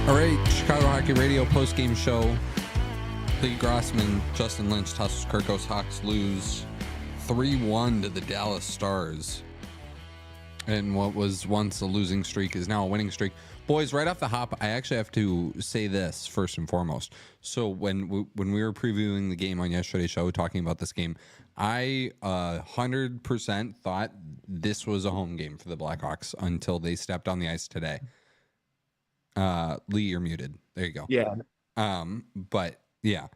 All right, Chicago Hockey Radio postgame show. Lee Grossman, Justin Lynch, Tassos Kirkos. Hawks lose 3-1 to the Dallas Stars. And what was once a losing streak is now a winning streak. Boys, right off the hop, I actually have to say this first and foremost. So when we were previewing the game on yesterday's show, talking about this game, I 100% thought this was a home game for the Blackhawks until they stepped on the ice today. Lee, you're muted. There you go. Yeah. But yeah,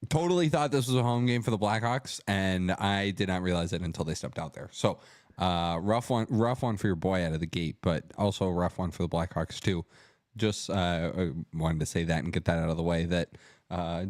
totally thought this was a home game for the Blackhawks, and I did not realize it until they stepped out there. So rough one for your boy out of the gate, but also a rough one for the Blackhawks too. Just wanted to say that and get that out of the way. That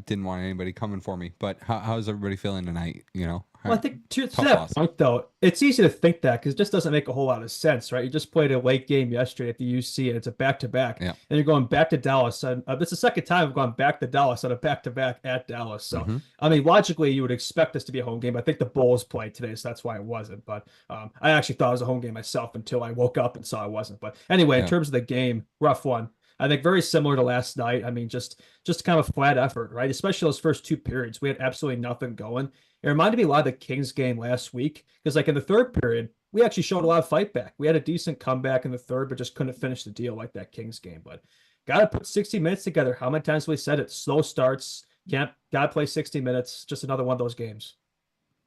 didn't want anybody coming for me. But how's everybody feeling tonight? You know. Well, I think to that point, though, it's easy to think that because it just doesn't make a whole lot of sense, right? You just played a late game yesterday at the UC, and it's a back-to-back, and you're going back to Dallas. And this is the second time I've gone back to Dallas on a back-to-back at Dallas. So, I mean, logically, you would expect this to be a home game. I think the Bulls played today, so that's why it wasn't. But I actually thought it was a home game myself until I woke up and saw it wasn't. But anyway, in terms of the game, rough one. I think very similar to last night. I mean, just kind of a flat effort, right? Especially those first two periods. We had absolutely nothing going. It reminded me a lot of the Kings game last week because, like, in the third period, we actually showed a lot of fight back. We had a decent comeback in the third, but just couldn't finish the deal like that Kings game. But got to put 60 minutes together. How many times have we said it? Slow starts. Got to play 60 minutes. Just another one of those games.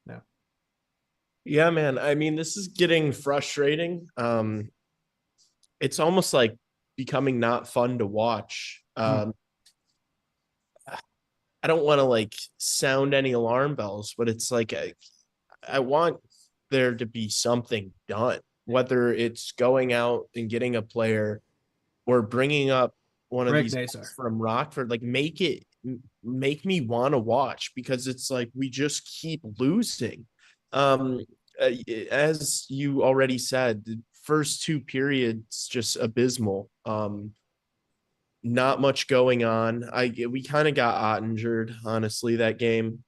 Yeah. Yeah, man. I mean, this is getting frustrating. It's almost like becoming not fun to watch. I don't want to like sound any alarm bells, but it's like I want there to be something done, whether it's going out and getting a player or bringing up one of these guys from Rockford. Like make me want to watch, because it's like we just keep losing. As you already said, the first two periods just abysmal. Not much going on. We kind of got Ottingered, honestly, that game.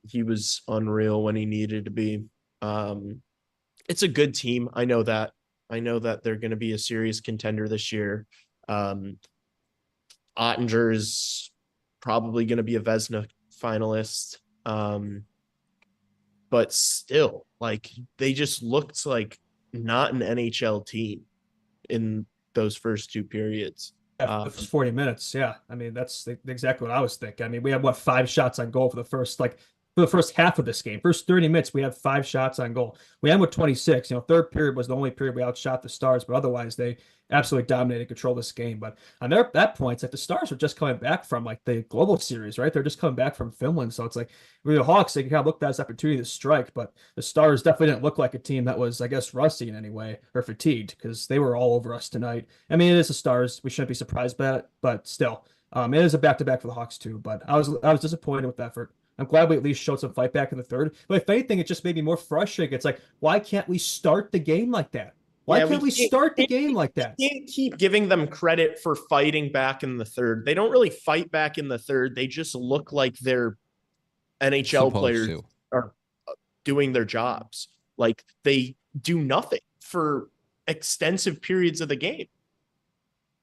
He was unreal when he needed to be. It's a good team. I know that they're going to be a serious contender this year. Ottinger is probably going to be a Vezina finalist. But still, like, they just looked like not an NHL team in those first two periods. The first 40 minutes, yeah. I mean, that's exactly what I was thinking. I mean, we had, 5 shots on goal for the first half of this game. First 30 minutes, we had 5 shots on goal. We ended with 26. Third period was the only period we outshot the Stars, but otherwise they absolutely dominated, control this game. But on that point, it's like the Stars were just coming back from like the global series, right? They're just coming back from Finland. So it's like the Hawks, they kind of looked at as an opportunity to strike, but the Stars definitely didn't look like a team that was, I guess, rusty in any way or fatigued, because they were all over us tonight. I mean, it is the Stars. We shouldn't be surprised by it, but still, it is a back-to-back for the Hawks too. But I was disappointed with the effort. I'm glad we at least showed some fight back in the third. But if anything, it just made me more frustrated. It's like, why can't we start the game like that? Why can't we start the game like that? We can't keep giving them credit for fighting back in the third. They don't really fight back in the third. They just look like they're NHL players are doing their jobs. Like, they do nothing for extensive periods of the game.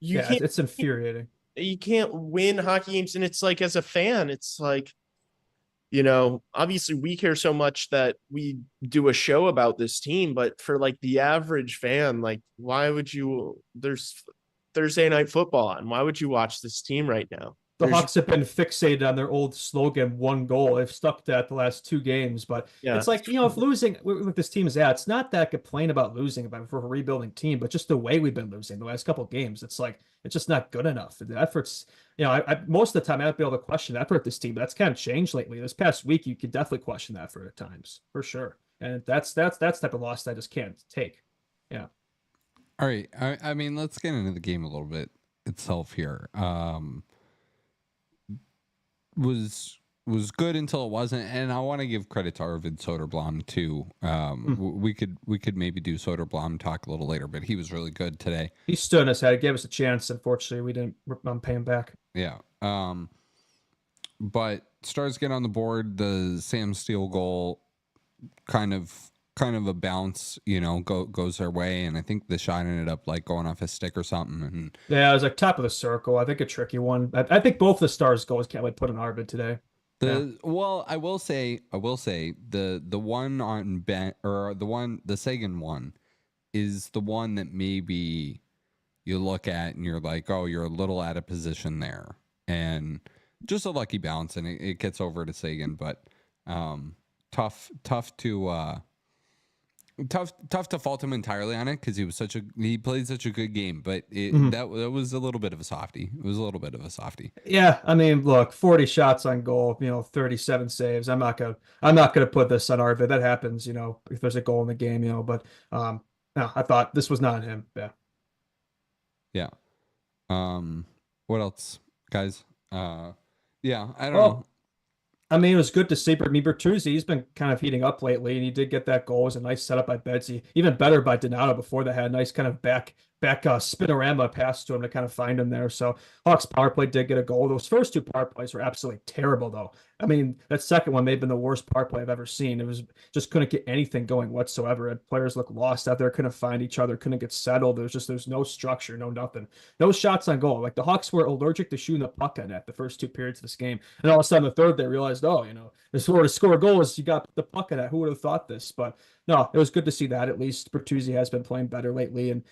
It's infuriating. You can't win hockey games. And it's like, as a fan, it's like, obviously we care so much that we do a show about this team, but for like the average fan, like, why would there's Thursday night football on. Why would you watch this team right now? The Hawks have been fixated on their old slogan, one goal. They've stuck to that the last 2 games, but it's like, if losing with this team is it's not that I complain about losing for a rebuilding team, but just the way we've been losing the last couple of games. It's like, it's just not good enough. The efforts, I most of the time I might be able to question the effort of this team, but that's kind of changed lately. This past week, you could definitely question that effort at times, for sure. And that's type of loss that I just can't take. Yeah. All right. I mean, let's get into the game a little bit itself here. Was good until it wasn't, and I want to give credit to Arvid Soderblom too. We could maybe do Soderblom talk a little later, but he was really good today. He stood on his head, gave us a chance. Unfortunately, we didn't pay him back. Yeah. But Stars get on the board. The Sam Steele goal kind of kind of a bounce, goes their way, and I think the shot ended up like going off his stick or something. And Yeah, it was like top of the circle. I think a tricky one. I think both the Stars goals can't put in Arbit today. Well, I will say the one on Ben, or the Sagan one is the one that maybe you look at and you're like, oh, you're a little out of position there, and just a lucky bounce, and it gets over to Sagan. But tough to fault him entirely on it, because he played such a good game. But that was a little bit of a softie. It was a little bit of a softie. Yeah, I mean, look, 40 shots on goal, 37 saves. I'm not gonna put this on Arvid. That happens, if there's a goal in the game, but no, I thought this was not him. Yeah. Yeah. What else, guys? Yeah, I don't know. I mean, it was good to see Bertuzzi. He's been kind of heating up lately, and he did get that goal. It was a nice setup by Betsy. Even better by Donato before that. Had a nice kind of back spinorama pass to him to kind of find him there. So Hawks power play did get a goal. Those first two power plays were absolutely terrible, though. I mean, that second one may have been the worst power play I've ever seen. It was just couldn't get anything going whatsoever. Players looked lost out there, couldn't find each other, couldn't get settled. There's no structure, no nothing. No shots on goal. Like the Hawks were allergic to shooting the puck on net the first two periods of this game. And all of a sudden, the third, they realized, this where to score a goal is you got the puck on net. Who would have thought this? But no, it was good to see that. At least Bertuzzi has been playing better lately. And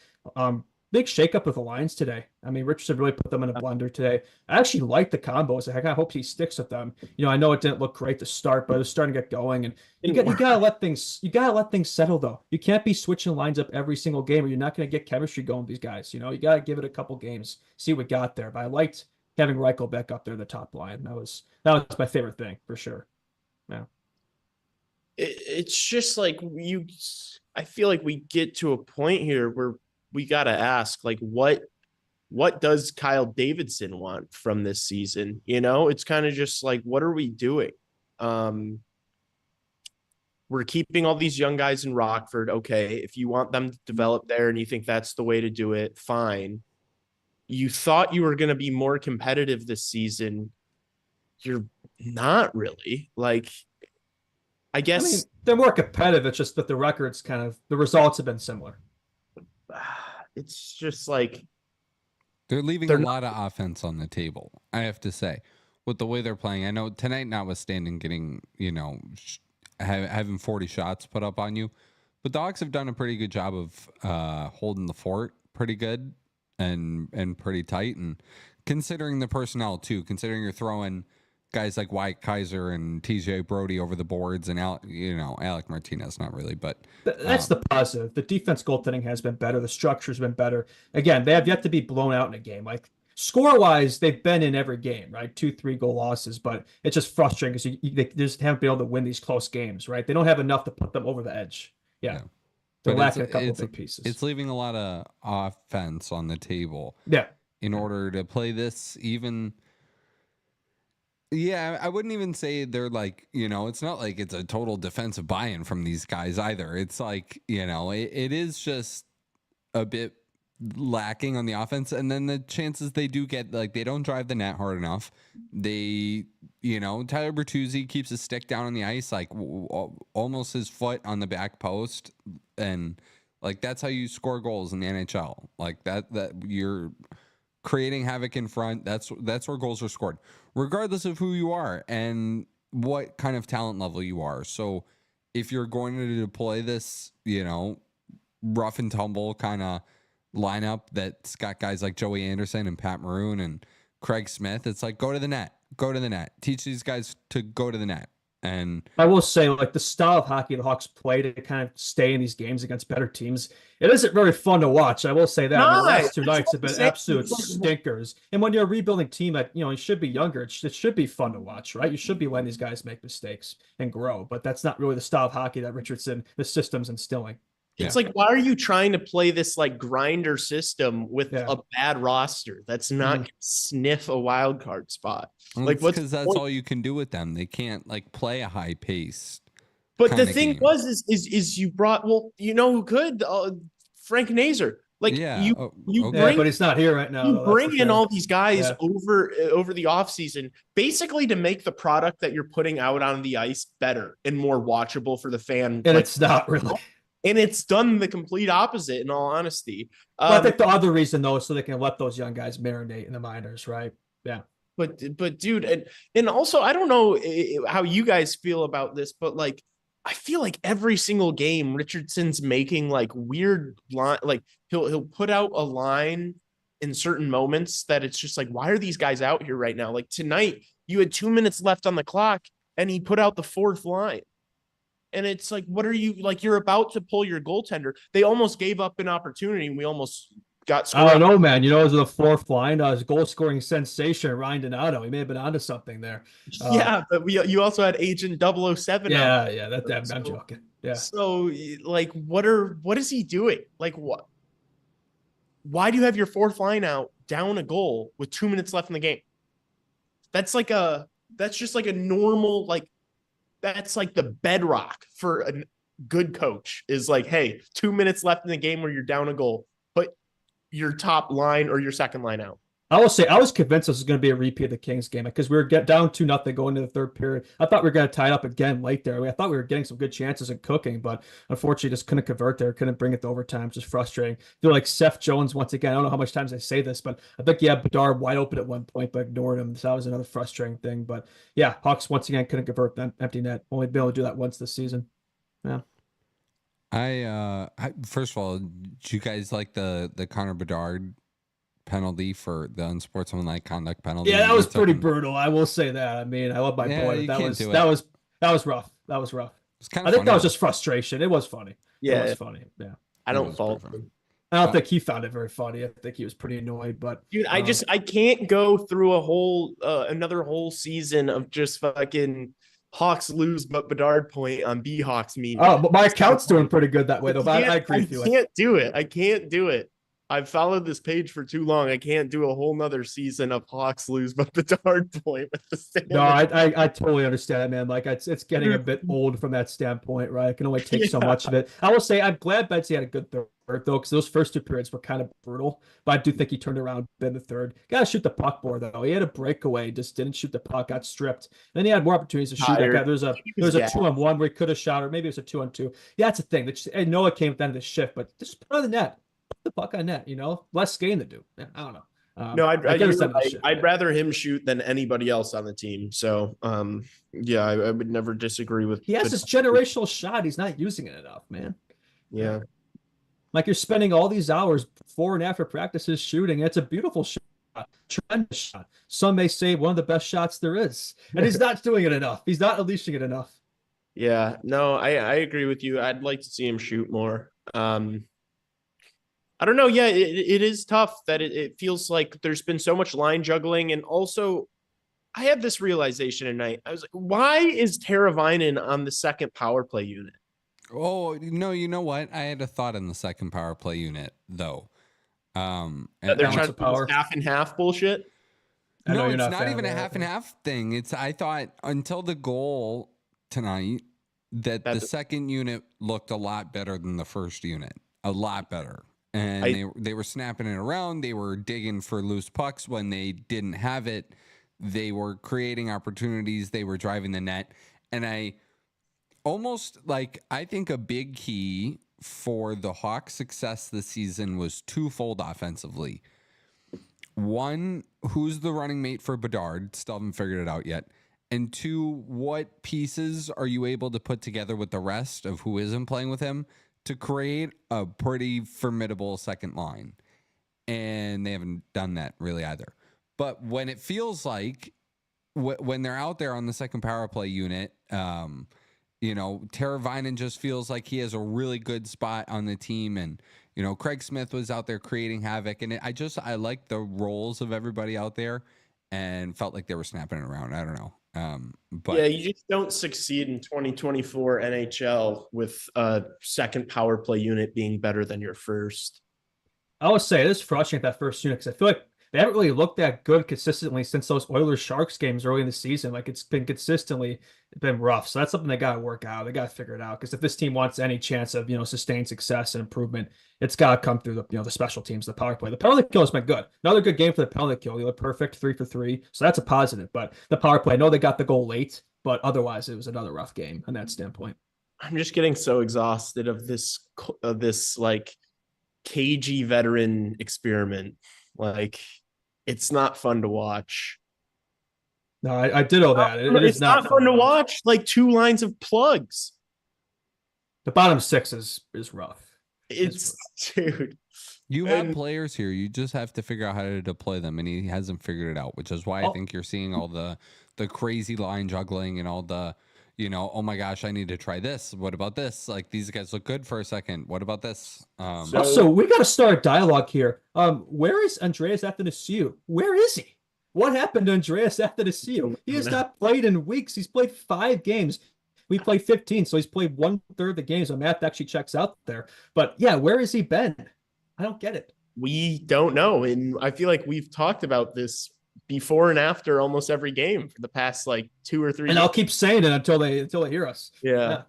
big shakeup with the Lions today. I mean, Richardson really put them in a blender today. I actually like the combos. I kind of hope he sticks with them. I know it didn't look great to start, but it was starting to get going. And you gotta let things settle though. You can't be switching lines up every single game, or you're not gonna get chemistry going with these guys. You gotta give it a couple games, see what we got there. But I liked having Reichel back up there in the top line. That was my favorite thing for sure. Yeah. It's just like I feel like we get to a point here where we got to ask, like, what does Kyle Davidson want from this season? It's kind of just like, what are we doing? We're keeping all these young guys in Rockford. Okay. If you want them to develop there and you think that's the way to do it, fine. You thought you were going to be more competitive this season. You're not really. Like, I guess. I mean, they're more competitive. It's just that the results have been similar. It's just like they're leaving a lot of offense on the table, I have to say, with the way they're playing. I know tonight, notwithstanding getting, having 40 shots put up on you, but the Hawks have done a pretty good job of holding the fort pretty good and pretty tight. And considering the personnel too, considering you're throwing guys like Wyatt Kaiser and TJ Brody over the boards, and Alec Martinez, not really, but that's the positive. The defense goaltending has been better. The structure's been better. Again, they have yet to be blown out in a game. Like score wise, they've been in every game, right? 2-3 goal losses, but it's just frustrating because they just haven't been able to win these close games, right? They don't have enough to put them over the edge. Yeah. They're lacking a couple of big pieces. It's leaving a lot of offense on the table. Yeah. In order to play this even. Yeah, I wouldn't even say they're like, it's not like it's a total defensive buy-in from these guys either. It's like, it is just a bit lacking on the offense. And then the chances they do get, like, they don't drive the net hard enough. They, Tyler Bertuzzi keeps his stick down on the ice, like almost his foot on the back post. And like, that's how you score goals in the NHL. Like that you're creating havoc in front. That's where goals are scored, regardless of who you are and what kind of talent level you are. So if you're going to deploy this, rough and tumble kind of lineup that's got guys like Joey Anderson and Pat Maroon and Craig Smith, it's like, go to the net, teach these guys to go to the net. And I will say, like, the style of hockey the Hawks play to kind of stay in these games against better teams, it isn't very fun to watch. I will say that. The last two nights have been absolute stinkers. And when you're a rebuilding team that, you should be younger, it should be fun to watch, right? You should be letting these guys make mistakes and grow. But that's not really the style of hockey that Richardson, the system's instilling. It's like, why are you trying to play this like grinder system with a bad roster that's not going to sniff a wild card spot? Well, like, because that's all you can do with them. They can't like play a high pace. But the thing was, is you brought, who could? Frank Nazer. Like yeah. you Okay. bring but he's not here right now. you Though, bring in all these guys Yeah. over the offseason basically to make the product that you're putting out on the ice better and more watchable for the fan. And it's not really. And it's done the complete opposite, in all honesty. Well, I think the other reason though is so they can let those young guys marinate in the minors, right? Yeah. But dude, and also I don't know how you guys feel about this, but like I feel like every single game Richardson's making like weird line, like he'll put out a line in certain moments that it's just like, why are these guys out here right now? Like tonight, you had 2 minutes left on the clock, and he put out the fourth line. And it's like, what are you like? You're about to pull your goaltender. They almost gave up an opportunity, and we almost got scored. I don't know, man. You know, it was the fourth line, his goal scoring sensation, Ryan Donato. He may have been onto something there. Yeah, but you also had Agent 007. Yeah, yeah. I'm joking. Yeah. So, like, what is he doing? Like, what? Why do you have your fourth line out down a goal with 2 minutes left in the game? That's just like a normal, like, that's like the bedrock for a good coach is like, hey, 2 minutes left in the game where you're down a goal, put your top line or your second line out. I will say I was convinced this was going to be a repeat of the Kings game because we were down 2-0 going into the third period. I thought we were going to tie it up again late there. I thought we were getting some good chances and cooking, but unfortunately just couldn't convert there, couldn't bring it to overtime. Just frustrating. I feel like Seth Jones, once again, I don't know how much times I say this, but I think he had Bedard wide open at one point, but ignored him. So that was another frustrating thing. But yeah, Hawks once again couldn't convert the empty net. Only been able to do that once this season. Yeah. I first of all, did you guys like the Connor Bedard penalty for the unsportsmanlike conduct penalty? Yeah, that was pretty brutal. I will say that. I mean, I love my boy. That was rough. That was rough. It's kind of I think that was just frustration. It was funny. Yeah, it was funny. Yeah, I don't fault him. I don't think he found it very funny. I think he was pretty annoyed. But dude, I can't go through a whole another whole season of just fucking Hawks lose but Bedard point on B-Hawks meme. Oh, but my account's doing pretty good that way though. But I agree with you. I can't do it. I can't do it. I've followed this page for too long. I can't do a whole nother season of Hawks lose but Bedard point with the standard. No, I totally understand, man. Like it's getting a bit old from that standpoint, right? I can only take so much of it. I will say I'm glad Betsy had a good third though, because those first two periods were kind of brutal. But I do think he turned around in the third. Gotta shoot the puck more though. He had a breakaway, just didn't shoot the puck, got stripped. Then he had more opportunities to shoot. Like there was a 2-on-1 where he could have shot, or maybe it was a 2-on-2. Yeah, that's the thing. I know it came at the end of the shift, but just put on the net. Put the puck on net, less skating to do. Yeah, I don't know. No, I'd rather him shoot than anybody else on the team. So, yeah, I would never disagree with. He has this generational shot. He's not using it enough, man. Yeah. Like you're spending all these hours before and after practices shooting. It's a beautiful shot, tremendous shot. Some may say one of the best shots there is, and he's not doing it enough. He's not unleashing it enough. Yeah, no, I agree with you. I'd like to see him shoot more. I don't know. Yeah, it is tough that it feels like there's been so much line juggling. And also, I had this realization tonight. I was like, why is Teravainen on the second power play unit? Oh, no, you know what? I had a thought in the second power play unit, though. And they're trying to do half and half bullshit? No, it's not even a half and half thing. I thought until the goal tonight that the second unit looked a lot better than the first unit. A lot better. And they were snapping it around. They were digging for loose pucks when they didn't have it. They were creating opportunities. They were driving the net. And I think a big key for the Hawks' success this season was twofold offensively. One, who's the running mate for Bedard? Still haven't figured it out yet. And two, what pieces are you able to put together with the rest of who isn't playing with him to create a pretty formidable second line? And they haven't done that really either. But when it feels like when they're out there on the second power play unit, Teravainen just feels like he has a really good spot on the team. And, Craig Smith was out there creating havoc. And I like the roles of everybody out there and felt like they were snapping it around. I don't know. But yeah, you just don't succeed in 2024 NHL with a second power play unit being better than your first. I would say it is frustrating that first unit because I feel like they haven't really looked that good consistently since those Oilers Sharks games early in the season. Like it's been consistently been rough. So that's something they got to work out. They got to figure it out because if this team wants any chance of sustained success and improvement, it's got to come through the special teams, the power play. The penalty kill has been good. Another good game for the penalty kill. They look perfect, 3 for 3. So that's a positive. But the power play, I know they got the goal late, but otherwise it was another rough game on that standpoint. I'm just getting so exhausted of this like cagey veteran experiment. Like, it's not fun to watch. No, I did know that. It's not fun to watch. Like 2 lines of plugs. The bottom 6 is rough. It's dude. You have players here. You just have to figure out how to deploy them, and he hasn't figured it out, which is why I think you're seeing all the crazy line juggling and all the, oh my gosh, I need to try this. What about this? Like, these guys look good for a second. What about this? So we got to start a dialogue here. Where is Andreas Athanasiou? Where is he? What happened to Andreas Athanasiou? He has not played in weeks. He's played 5 games. We played 15, so he's played 1/3 of the games. So math actually checks out there. But yeah, where has he been? I don't get it. We don't know. And I feel like we've talked about this before and after almost every game for the past like 2 or 3 and games. I'll keep saying it until they hear us. Yeah.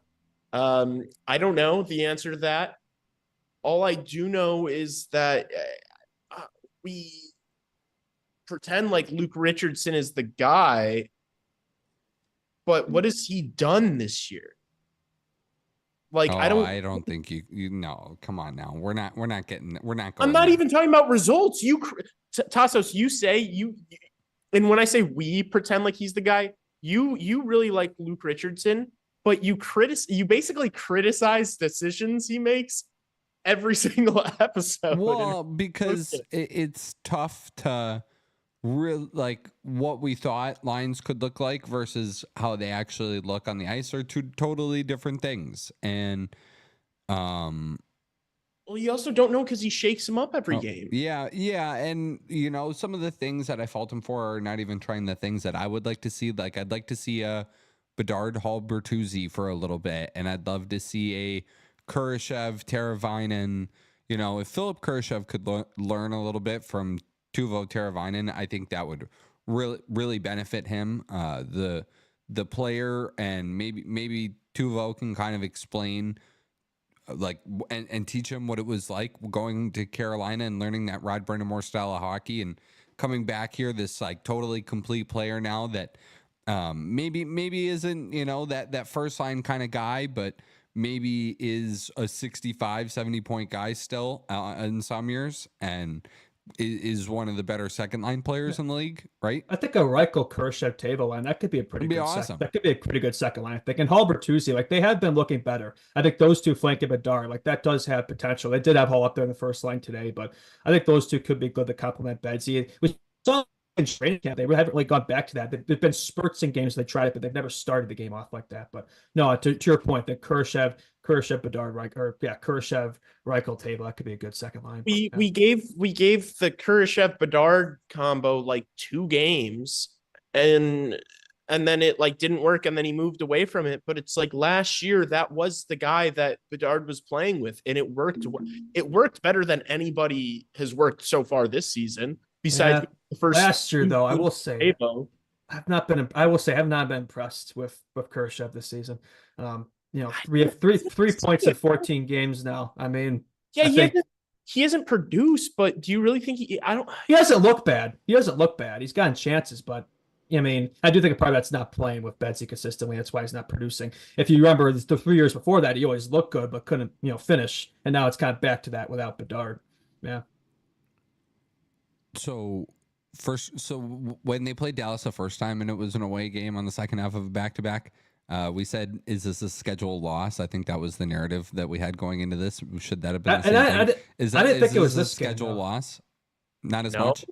I don't know the answer to that. All I do know is that we pretend like Luke Richardson is the guy, but what has he done this year? Like, I don't think you no, come on now. We're not going. I'm not even talking about results. Tassos, you say and when I say we pretend like he's the guy, you really like Luke Richardson, but you basically criticize decisions he makes every single episode. Well, because it's tough to like what we thought lines could look like versus how they actually look on the ice are 2 totally different things. And well, you also don't know because he shakes him up every game. Yeah. And some of the things that I fault him for are not even trying the things that I would like to see. Like, I'd like to see a Bedard Hall Bertuzzi for a little bit, and I'd love to see a Kurashev Teravainen. If Philip Kurashev could learn a little bit from Teuvo Teravainen, I think that would really benefit him, the player, and maybe Teuvo can kind of explain like and teach him what it was like going to Carolina and learning that Rod Brind'Amour style of hockey and coming back here, this like totally complete player now that maybe isn't that first line kind of guy, but maybe is a 65-70 point guy still in some years, and is one of the better second line players in the league, right? I think a Reichel Kurashev table line, that could be a pretty good awesome. That could be a pretty good second line. I think. And Hall Bertuzzi, like, they have been looking better. I think those 2 flanking Bedard, like, that does have potential. They did have Hall up there in the first line today, but I think those 2 could be good to complement Bedsy. We saw in training camp, they haven't really gone back to that. There've been spurts in games they tried it, but they've never started the game off like that. But no, to your point, that Kurashev Bedard, Kurashev Reichel table, that could be a good second line. We gave the Kurashev Bedard combo like 2 games, and then it like didn't work, and then he moved away from it. But it's like last year that was the guy that Bedard was playing with, and it worked. It worked better than anybody has worked so far this season. Besides the first last year, though, I will say I've not been impressed with Kurashev this season. We have three points in 14 games now. I mean, yeah, he hasn't produced, but do you really think he hasn't looked bad? He doesn't look bad. He's gotten chances, but I mean, I do think probably that's not playing with Bedsy consistently. That's why he's not producing. If you remember the 3 years before that, he always looked good, but couldn't, finish. And now it's kind of back to that without Bedard. Yeah. So when they played Dallas the first time and it was an away game on the second half of a back-to-back, we said, is this a schedule loss? I think that was the narrative that we had going into this. Should that have been the same thing? I didn't think it was this schedule loss. Not as No. much.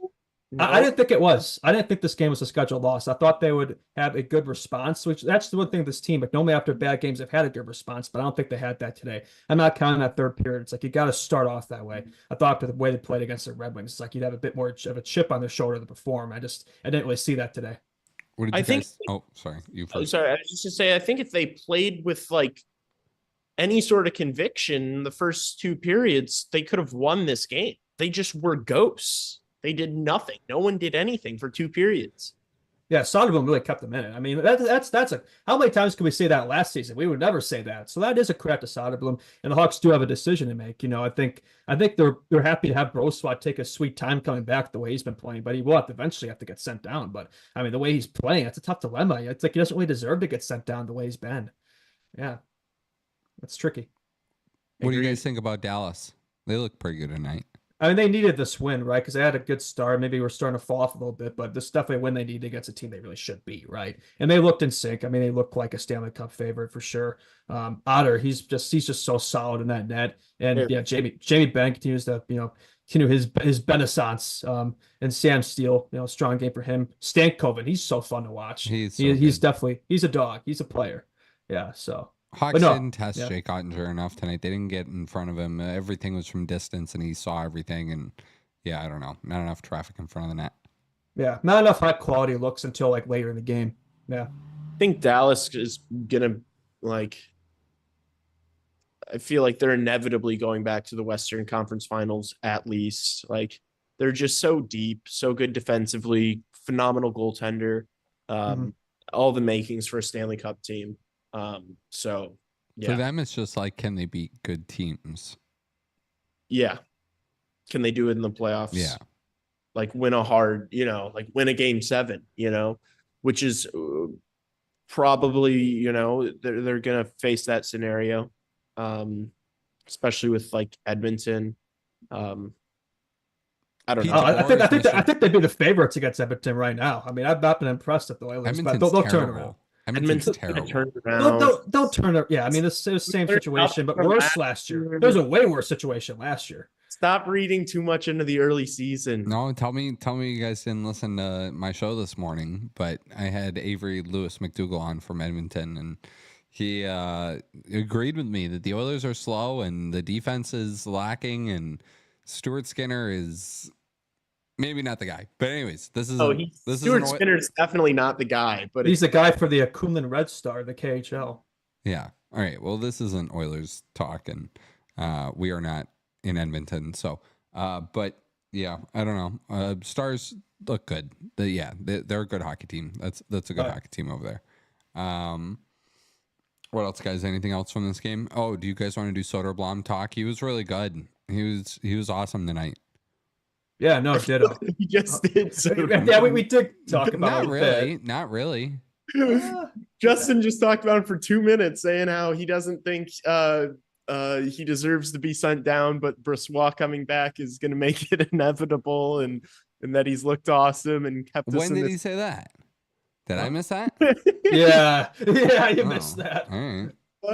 No. I didn't think it was. I didn't think this game was a scheduled loss. I thought they would have a good response, which that's the one thing with this team. Like, normally after bad games, they've had a good response, but I don't think they had that today. I'm not counting that third period. It's like you got to start off that way. I thought after the way they played against the Red Wings, it's like you'd have a bit more of a chip on their shoulder to perform. I didn't really see that today. What did you guys? Oh, sorry. You first. Sorry, I was just to say, I think if they played with like any sort of conviction in the first 2 periods, they could have won this game. They just were ghosts. They did nothing. No one did anything for 2 periods. Yeah, Soderblom really kept them in it. I mean, that's a how many times can we say that last season? We would never say that. So that is a credit to Soderblom, and the Hawks do have a decision to make. I think they're happy to have Broswat take a sweet time coming back the way he's been playing, but he will eventually have to get sent down. But I mean, the way he's playing, it's a tough dilemma. It's like he doesn't really deserve to get sent down the way he's been. Yeah, that's tricky. What do you guys think about Dallas? They look pretty good tonight. I mean, they needed this win, right? Because they had a good start. Maybe we're starting to fall off a little bit, but this is definitely a win they need against a team they really should be, right? And they looked in sync. I mean, they looked like a Stanley Cup favorite for sure. Otter, he's just so solid in that net. And yeah, Jamie Benn continues to continue his renaissance. And Sam Steele, strong game for him. Stankoven, he's so fun to watch. He's definitely a dog. He's a player. Yeah, so. Hawks didn't test Jake Ottinger enough tonight. They didn't get in front of him. Everything was from distance, and he saw everything. And yeah, I don't know, not enough traffic in front of the net. Yeah, not enough high quality looks until like later in the game. Yeah, I think Dallas is gonna I feel like they're inevitably going back to the Western Conference Finals at least. Like they're just so deep, so good defensively, phenomenal goaltender, all the makings for a Stanley Cup team. So yeah. For them, it's just like, can they beat good teams? Yeah. Can they do it in the playoffs? Yeah. Like win a hard, like win a game 7, which is probably, they're going to face that scenario. Especially with like Edmonton. I don't know. I think they'd be the favorites against Edmonton right now. I mean, I've not been impressed at the Oilers, but they'll turn around. Edmonton's terrible. Don't turn it. Yeah, I mean, it's the same situation, but worse last year. There's a way worse situation last year. Stop reading too much into the early season. No, tell me you guys didn't listen to my show this morning, but I had Avery Lewis McDougall on from Edmonton, and he agreed with me that the Oilers are slow and the defense is lacking, and Stuart Skinner is maybe not the guy. But anyways, Stuart Skinner is definitely not the guy. But he's the guy for the Kunlun Red Star, the KHL. Yeah. All right. Well, this isn't Oilers talk, and we are not in Edmonton. So, but yeah, I don't know. Stars look good. They're a good hockey team. That's a good hockey team over there. What else, guys? Anything else from this game? Oh, do you guys want to do Soderblom talk? He was really good. He was awesome tonight. Yeah, no, ditto. He just did. Yeah, we did talk about Not really. Justin just talked about him for 2 minutes, saying how he doesn't think he deserves to be sent down, but Brossoit coming back is going to make it inevitable, and that he's looked awesome and kept us. When did he say that? Did I miss that? Yeah, you missed that. All right.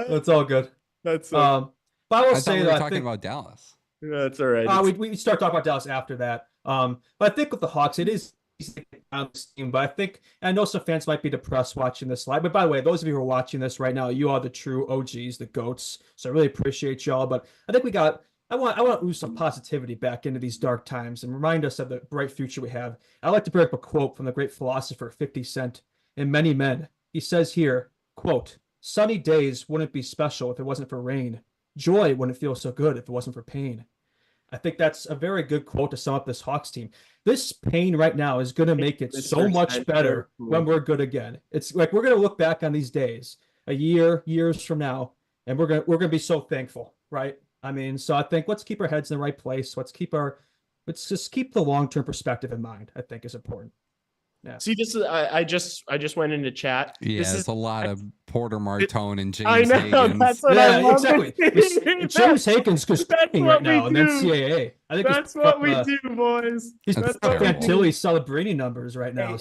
That's all good. That's but I will say we that were talking about Dallas. That's all right. We start talking about Dallas after that. But I think with the Hawks, it is on this team. But I know some fans might be depressed watching this live. But by the way, those of you who are watching this right now, you are the true OGs, the GOATs. So I really appreciate y'all. But I think I want to ooze some positivity back into these dark times and remind us of the bright future we have. I like to bring up a quote from the great philosopher 50 Cent. In Many Men, he says here, quote, "Sunny days wouldn't be special if it wasn't for rain. Joy wouldn't feel so good if it wasn't for pain." I think that's a very good quote to sum up this Hawks team. This pain right now is going to make it so much better when we're good again. It's like we're going to look back on these days years from now, and we're going to be so thankful, right? I mean, so I think let's keep our heads in the right place. Let's just keep the long-term perspective in mind, I think is important. Yeah. See, this is I just went into chat. Yeah, it's a lot of Porter Martone and James I know, Higgins. That's what I love. Exactly. James Higgins is screaming right now, and then CAA. I think that's what we do, boys. He's Fantilli Celebrini numbers right now.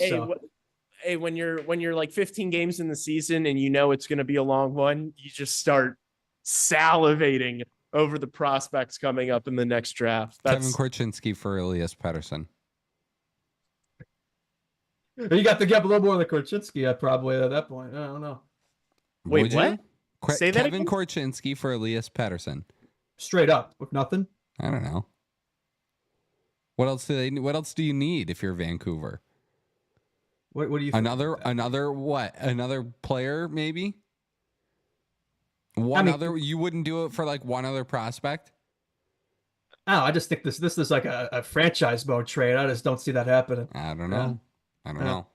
Hey, when you're like 15 games in the season and you know it's going to be a long one, you just start salivating over the prospects coming up in the next draft. Kevin Korchinski for Elias Pettersson. You got to get a little more than Korchinski probably at that point. I don't know. Wait, what? Say that Kevin again? Korchinski for Elias Pettersson. Straight up with nothing. I don't know. What else do you need if you're Vancouver? What do you think? Another player maybe? You wouldn't do it for like one other prospect? I just think this is like a franchise mode trade. I just don't see that happening. I don't know. I don't know.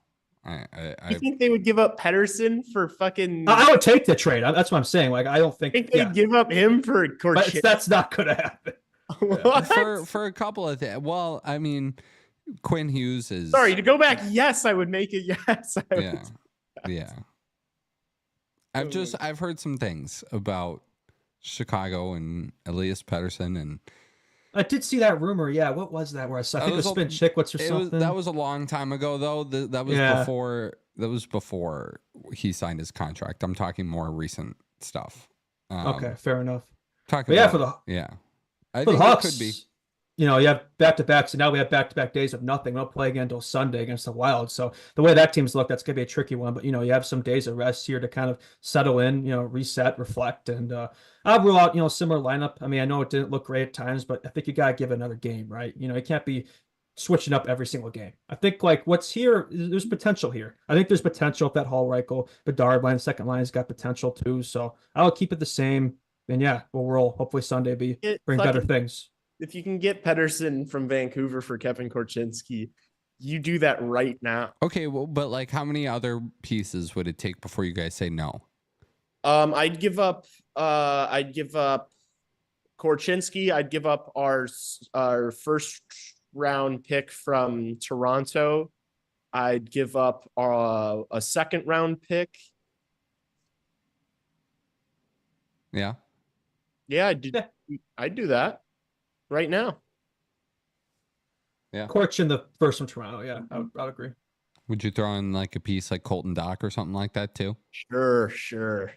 You think they would give up Pedersen for fucking? I would take the trade. That's what I'm saying. Like, I don't think they'd give up him for Korchinski. But that's not going to happen. For a couple of things. Well, I mean, Quinn Hughes is. Sorry, to go back. Yes, I would make it. Yes. Yeah. I've heard some things about Chicago and Elias Pettersson, and I did see that rumor. Yeah, what was that? Where I think it was Spin Chicklets or something. That was a long time ago, though. That was before he signed his contract. I'm talking more recent stuff. Okay, fair enough. For the I think Hawks, it could be. You have back-to-backs, and now we have back-to-back days of nothing. We don't play again until Sunday against the Wild. So the way that team's look, that's going to be a tricky one. But, you have some days of rest here to kind of settle in, reset, reflect. And I'll rule out, similar lineup. I mean, I know it didn't look great at times, but I think you got to give it another game, right? You can't be switching up every single game. I think, like, what's here, there's potential here. I think there's potential if that Hall-Reichel, Bedard line, second line has got potential too. So I'll keep it the same. And, we'll roll. Hopefully Sunday bring better things. If you can get Pedersen from Vancouver for Kevin Korchinski, you do that right now. Okay, well, but like, how many other pieces would it take before you guys say no? I'd give up Korchinski. I'd give up our first round pick from Toronto. I'd give up a second round pick. Yeah. Yeah, I'd do that right now. Yeah. Korch in the first from Toronto. Yeah, I would agree. Would you throw in like a piece like Colton Dock or something like that too? Sure. There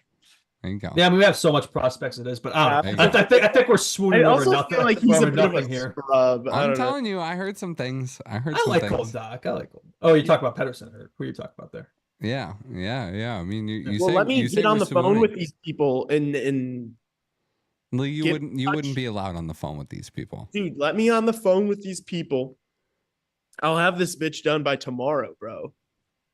you go. Yeah, I mean, we have so much prospects of this, but I think we're swooning over nothing. Feel like he's a bit of a scrub. I'm telling you, I heard some things. I like Colton Dock. I like Colton. Oh, you talk about Pedersen, or who are you talking about there? Yeah. I mean, you well, say, let me get on the phone with these people and you wouldn't be allowed on the phone with these people. Dude, let me on the phone with these people. I'll have this bitch done by tomorrow, bro.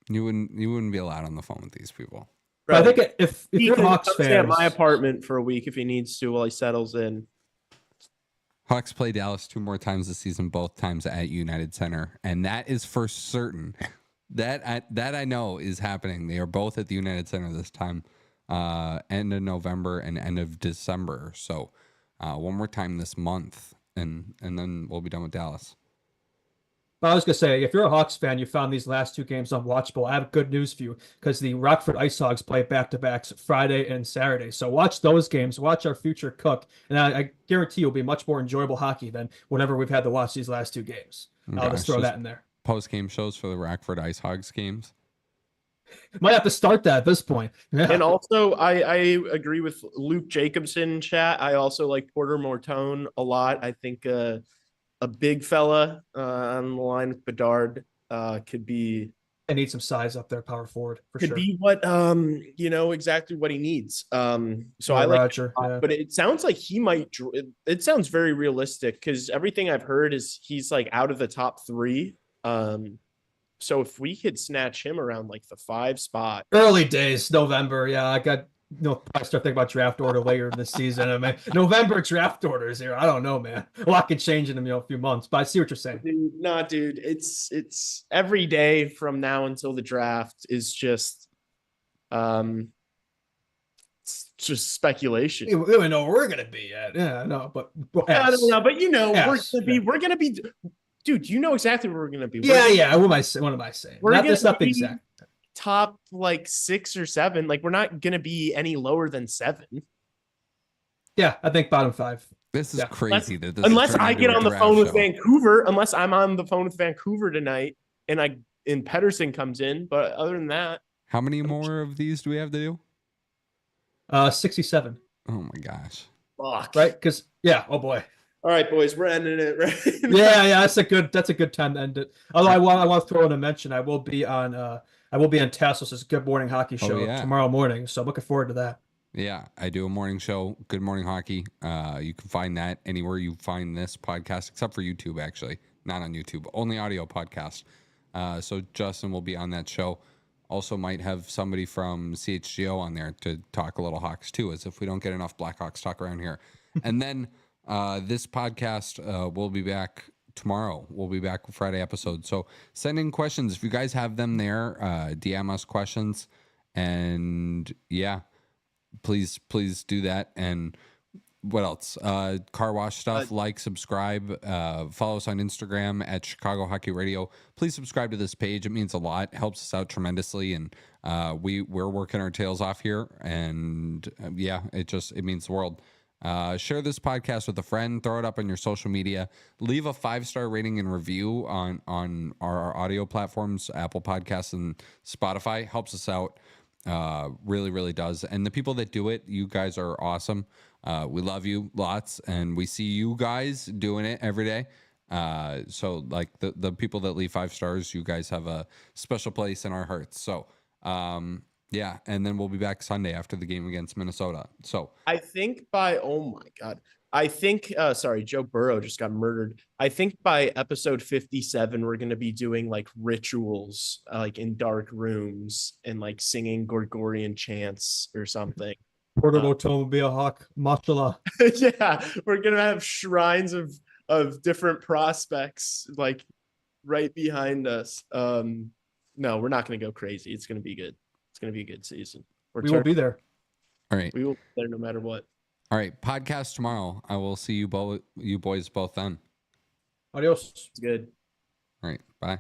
You wouldn't be allowed on the phone with these people. Bro, I think if you're Hawks fans, stay at my apartment for a week if he needs to while he settles in. Hawks play Dallas 2 more times this season, both times at United Center, and that is for certain. That I know is happening. They are both at the United Center this time, end of November and end of December. So one more time this month, and then we'll be done with Dallas. I was going to say, if you're a Hawks fan, you found these last 2 games unwatchable. I have good news for you because the Rockford Ice Hogs play back-to-backs Friday and Saturday. So watch those games. Watch our future cook. And I guarantee you'll be much more enjoyable hockey than whatever we've had to watch these last 2 games. I'll just throw that in there. Post-game shows for the Rockford Ice Hogs games. Might have to start that at this point. Yeah. And also, I agree with Luke Jacobson, chat. I also like Porter Mortone a lot. I think a big fella on the line with Bedard could be. I need some size up there, power forward for sure. Could be what exactly what he needs. So I like Roger, but it sounds like he might. It sounds very realistic because everything I've heard is he's like out of the top 3. So if we could snatch him around like the 5 spot, early days, November. Yeah, I got. I start thinking about draft order later this season. I mean, November draft orders here. I don't know, man. A lot can change in a few months, but I see what you're saying. Dude, it's every day from now until the draft is just it's just speculation. We don't know where we're gonna be at. Yeah, no, but I don't know, but we're gonna be. Dude, you know exactly where we're gonna be. Yeah. What am I saying? There's nothing exact. Top like 6 or 7. Like we're not gonna be any lower than 7. Yeah, I think bottom 5. This is crazy. Unless I get on the phone with Vancouver, unless I'm on the phone with Vancouver tonight and Pedersen comes in. But other than that, how many more of these do we have to do? 67. Oh my gosh. Fuck. Right? Because oh boy. All right, boys, we're ending it, right? yeah, that's a good time to end it. Although I want to throw in a mention. I will be on Tassos' Good Morning Hockey show tomorrow morning. So looking forward to that. Yeah, I do a morning show, Good Morning Hockey. You can find that anywhere you find this podcast, except for YouTube, actually. Not on YouTube, only audio podcast. So Justin will be on that show. Also might have somebody from CHGO on there to talk a little Hawks too, as if we don't get enough Blackhawks talk around here. And then This podcast will be back tomorrow. We'll be back with Friday episode. So send in questions if you guys have them there. DM us questions, and yeah, please do that. And what else? Car wash stuff. Like, subscribe, follow us on Instagram at Chicago Hockey Radio. Please subscribe to this page. It means a lot. Helps us out tremendously, and we're working our tails off here. And yeah, it means the world. Share this podcast with a friend. Throw it up on your social media. Leave a 5-star rating and review on our audio platforms, Apple Podcasts and Spotify. Helps us out. Really, really does. And the people that do it, you guys are awesome. We love you lots, and we see you guys doing it every day. So like the people that leave 5 stars, you guys have a special place in our hearts. So, yeah. And then we'll be back Sunday after the game against Minnesota. So I think oh my God. I think, sorry, Joe Burrow just got murdered. I think by episode 57, we're going to be doing like rituals, like in dark rooms and like singing Gregorian chants or something. Portable automobile hawk, mashallah. Yeah, we're going to have shrines of different prospects like right behind us. No, we're not going to go crazy. It's going to be good. It's going to be a good season. We will be there. All right. We will be there no matter what. All right, podcast tomorrow. I will see you boys both then. Adios. It's good. All right, bye.